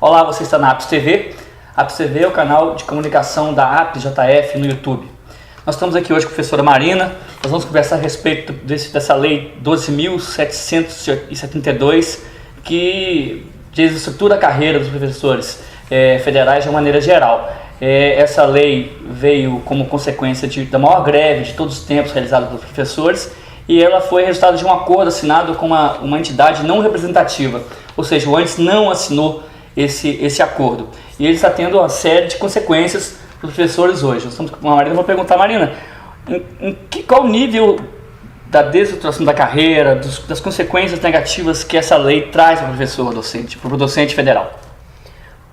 Olá, você está na Apps TV. Apps TV é o canal de comunicação da Apps JF no YouTube. Nós estamos aqui hoje com a professora Marina. Nós vamos conversar a respeito dessa lei 12.772, que desestrutura a carreira dos professores federais de uma maneira geral. Essa lei veio como consequência da maior greve de todos os tempos realizada pelos professores, e ela foi resultado de um acordo assinado com uma entidade não representativa, ou seja, o ANTES não assinou esse acordo, e ele está tendo uma série de consequências para os professores hoje. Nós estamos com a Marina. Vou perguntar, Marina, qual o nível da desestruturação da carreira, das consequências negativas que essa lei traz para o professor docente, para o docente federal?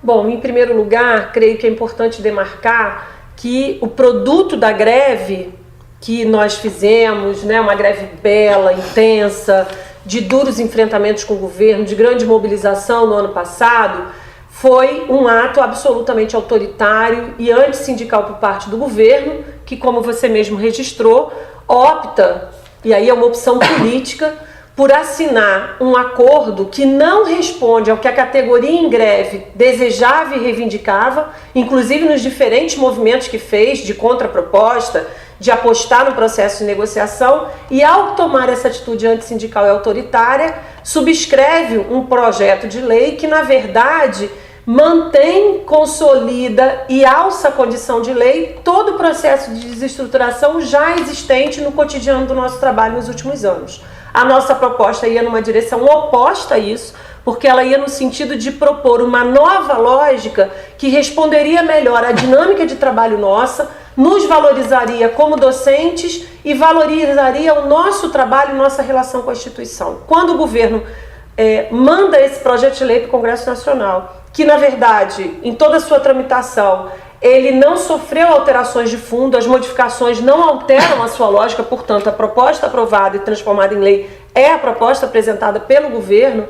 Bom, em primeiro lugar, creio que é importante demarcar que o produto da greve que nós fizemos, uma greve bela, intensa, de duros enfrentamentos com o governo, de grande mobilização no ano passado, foi um ato absolutamente autoritário e antissindical por parte do governo, que, como você mesmo registrou, opta, e aí é uma opção política, por assinar um acordo que não responde ao que a categoria em greve desejava e reivindicava, inclusive nos diferentes movimentos que fez de contraproposta, de apostar no processo de negociação, e ao tomar essa atitude antissindical e autoritária, subscreve um projeto de lei que, na verdade, mantém, consolida e alça a condição de lei todo o processo de desestruturação já existente no cotidiano do nosso trabalho nos últimos anos. A nossa proposta ia numa direção oposta a isso, porque ela ia no sentido de propor uma nova lógica que responderia melhor à dinâmica de trabalho nossa, nos valorizaria como docentes e valorizaria o nosso trabalho e nossa relação com a instituição. Quando o governo manda esse projeto de lei para o Congresso Nacional, que na verdade, em toda a sua tramitação, ele não sofreu alterações de fundo, as modificações não alteram a sua lógica, portanto, a proposta aprovada e transformada em lei é a proposta apresentada pelo governo,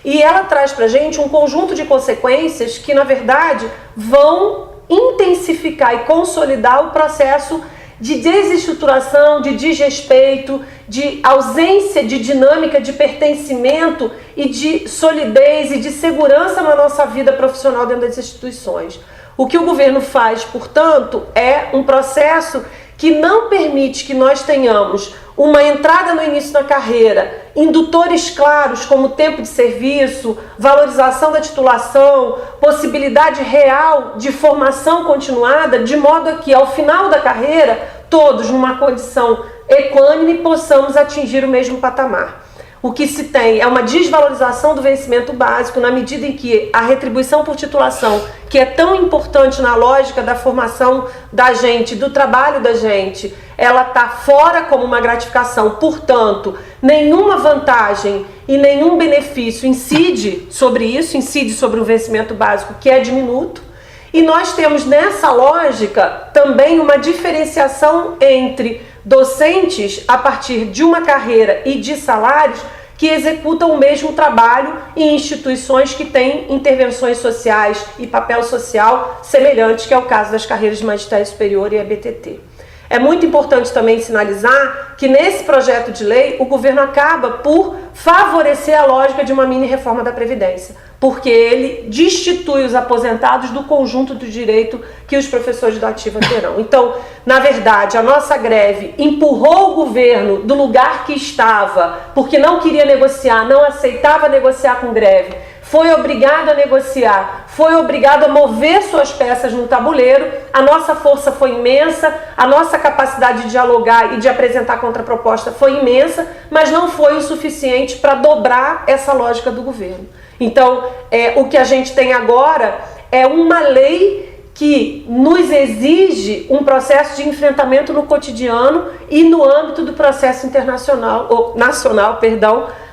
e ela traz para a gente um conjunto de consequências que, na verdade, vão intensificar e consolidar o processo de desestruturação, de desrespeito, de ausência de dinâmica, de pertencimento e de solidez e de segurança na nossa vida profissional dentro das instituições. O que o governo faz, portanto, é um processo que não permite que nós tenhamos uma entrada no início da carreira, indutores claros como tempo de serviço, valorização da titulação, possibilidade real de formação continuada, de modo a que ao final da carreira, todos numa condição equânime possamos atingir o mesmo patamar. O que se tem é uma desvalorização do vencimento básico na medida em que a retribuição por titulação, que é tão importante na lógica da formação da gente, do trabalho da gente, ela está fora como uma gratificação, portanto, nenhuma vantagem e nenhum benefício incide sobre isso, incide sobre o vencimento básico, que é diminuto. E nós temos nessa lógica também uma diferenciação entre docentes a partir de uma carreira e de salários que executam o mesmo trabalho em instituições que têm intervenções sociais e papel social semelhantes, que é o caso das carreiras de magistério superior e EBTT. É muito importante também sinalizar que nesse projeto de lei o governo acaba por favorecer a lógica de uma mini reforma da Previdência, porque ele destitui os aposentados do conjunto do direito que os professores da ativa terão. Então, na verdade, a nossa greve empurrou o governo do lugar que estava, porque não queria negociar, não aceitava negociar com greve, foi obrigado a negociar, foi obrigado a mover suas peças no tabuleiro. A nossa força foi imensa, a nossa capacidade de dialogar e de apresentar contraproposta foi imensa, mas não foi o suficiente para dobrar essa lógica do governo. Então, o que a gente tem agora é uma lei que nos exige um processo de enfrentamento no cotidiano e no âmbito do processo nacional,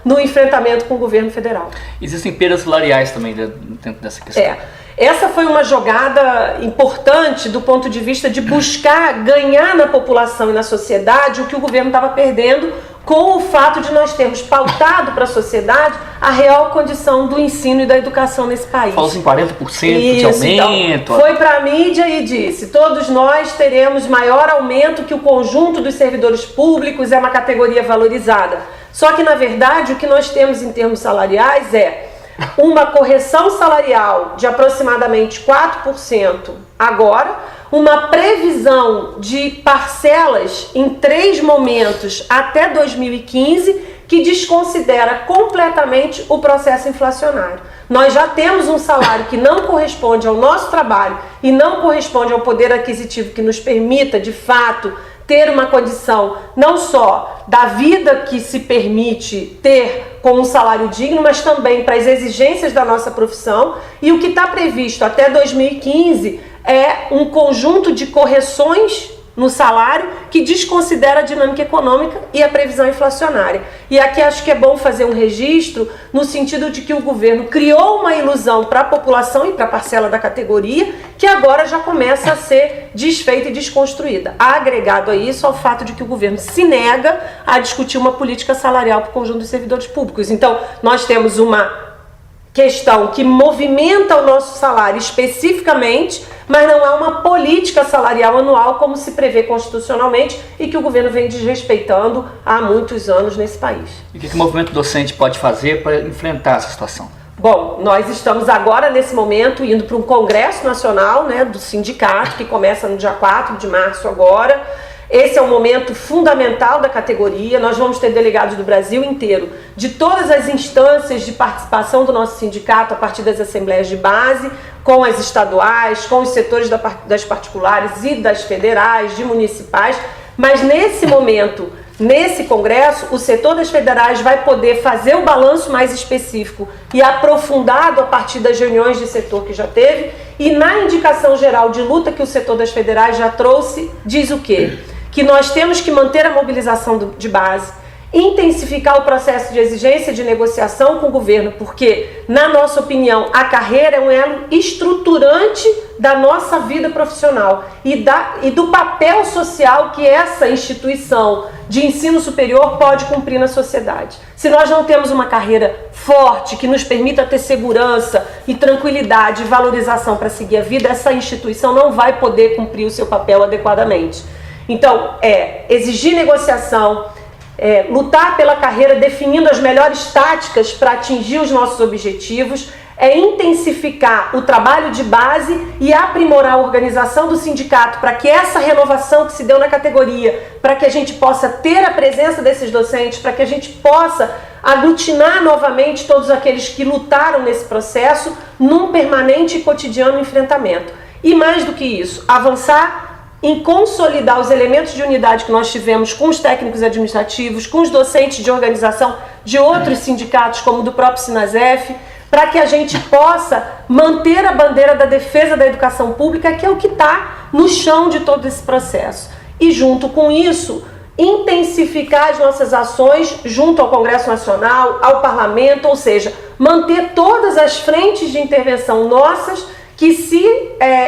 no enfrentamento com o governo federal. Existem perdas salariais também dentro dessa questão. Essa foi uma jogada importante do ponto de vista de buscar ganhar na população e na sociedade o que o governo estava perdendo com o fato de nós termos pautado para a sociedade a real condição do ensino e da educação nesse país. Falou em 40% de aumento. Então, foi para a mídia e disse: todos nós teremos maior aumento que o conjunto dos servidores públicos, é uma categoria valorizada. Só que, na verdade, o que nós temos em termos salariais é uma correção salarial de aproximadamente 4% agora, uma previsão de parcelas em 3 momentos até 2015, que desconsidera completamente o processo inflacionário. Nós já temos um salário que não corresponde ao nosso trabalho e não corresponde ao poder aquisitivo que nos permita, de fato, ter uma condição não só da vida que se permite ter com um salário digno, mas também para as exigências da nossa profissão. E o que está previsto até 2015 é um conjunto de correções no salário que desconsidera a dinâmica econômica e a previsão inflacionária. E aqui acho que é bom fazer um registro no sentido de que o governo criou uma ilusão para a população e para a parcela da categoria que agora já começa a ser desfeita e desconstruída. Agregado a isso ao fato de que o governo se nega a discutir uma política salarial para o conjunto dos servidores públicos. Então, nós temos uma questão que movimenta o nosso salário especificamente, mas não há uma política salarial anual como se prevê constitucionalmente e que o governo vem desrespeitando há muitos anos nesse país. E o que o movimento docente pode fazer para enfrentar essa situação? Bom, nós estamos agora, nesse momento, indo para um congresso nacional, né, do sindicato, que começa no dia 4 de março agora. Esse é um momento fundamental da categoria. Nós vamos ter delegados do Brasil inteiro, de todas as instâncias de participação do nosso sindicato, a partir das assembleias de base, com as estaduais, com os setores das particulares e das federais, de municipais. Mas nesse momento, nesse congresso, o setor das federais vai poder fazer o balanço mais específico e aprofundado a partir das reuniões de setor que já teve. E na indicação geral de luta que o setor das federais já trouxe, diz o quê? Que nós temos que manter a mobilização de base, intensificar o processo de exigência de negociação com o governo, porque, na nossa opinião, a carreira é um elo estruturante da nossa vida profissional e do papel social que essa instituição de ensino superior pode cumprir na sociedade. Se nós não temos uma carreira forte, que nos permita ter segurança e tranquilidade e valorização para seguir a vida, essa instituição não vai poder cumprir o seu papel adequadamente. Então, exigir negociação, lutar pela carreira definindo as melhores táticas para atingir os nossos objetivos, intensificar o trabalho de base e aprimorar a organização do sindicato para que essa renovação que se deu na categoria, para que a gente possa ter a presença desses docentes, para que a gente possa aglutinar novamente todos aqueles que lutaram nesse processo num permanente e cotidiano enfrentamento. E mais do que isso, avançar em consolidar os elementos de unidade que nós tivemos com os técnicos administrativos, com os docentes de organização de outros sindicatos, como do próprio Sinasef, para que a gente possa manter a bandeira da defesa da educação pública, que é o que está no chão de todo esse processo. E junto com isso, intensificar as nossas ações junto ao Congresso Nacional, ao Parlamento, ou seja, manter todas as frentes de intervenção nossas que se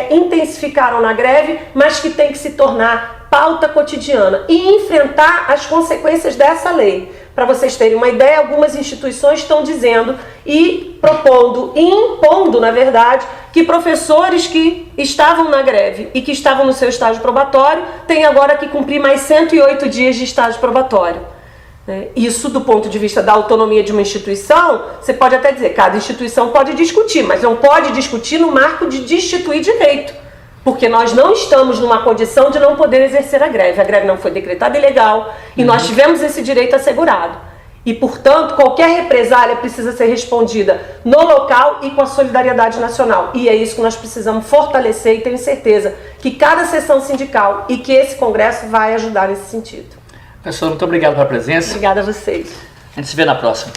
intensificaram na greve, mas que tem que se tornar pauta cotidiana e enfrentar as consequências dessa lei. Para vocês terem uma ideia, algumas instituições estão dizendo e propondo e impondo, na verdade, que professores que estavam na greve e que estavam no seu estágio probatório têm agora que cumprir mais 108 dias de estágio probatório. Isso, do ponto de vista da autonomia de uma instituição, você pode até dizer, cada instituição pode discutir, mas não pode discutir no marco de destituir direito, porque nós não estamos numa condição de não poder exercer a greve não foi decretada ilegal e nós tivemos esse direito assegurado. E, portanto, qualquer represália precisa ser respondida no local e com a solidariedade nacional. E é isso que nós precisamos fortalecer e tenho certeza que cada seção sindical e que esse congresso vai ajudar nesse sentido. Professor, muito obrigado pela presença. Obrigada a vocês. A gente se vê na próxima.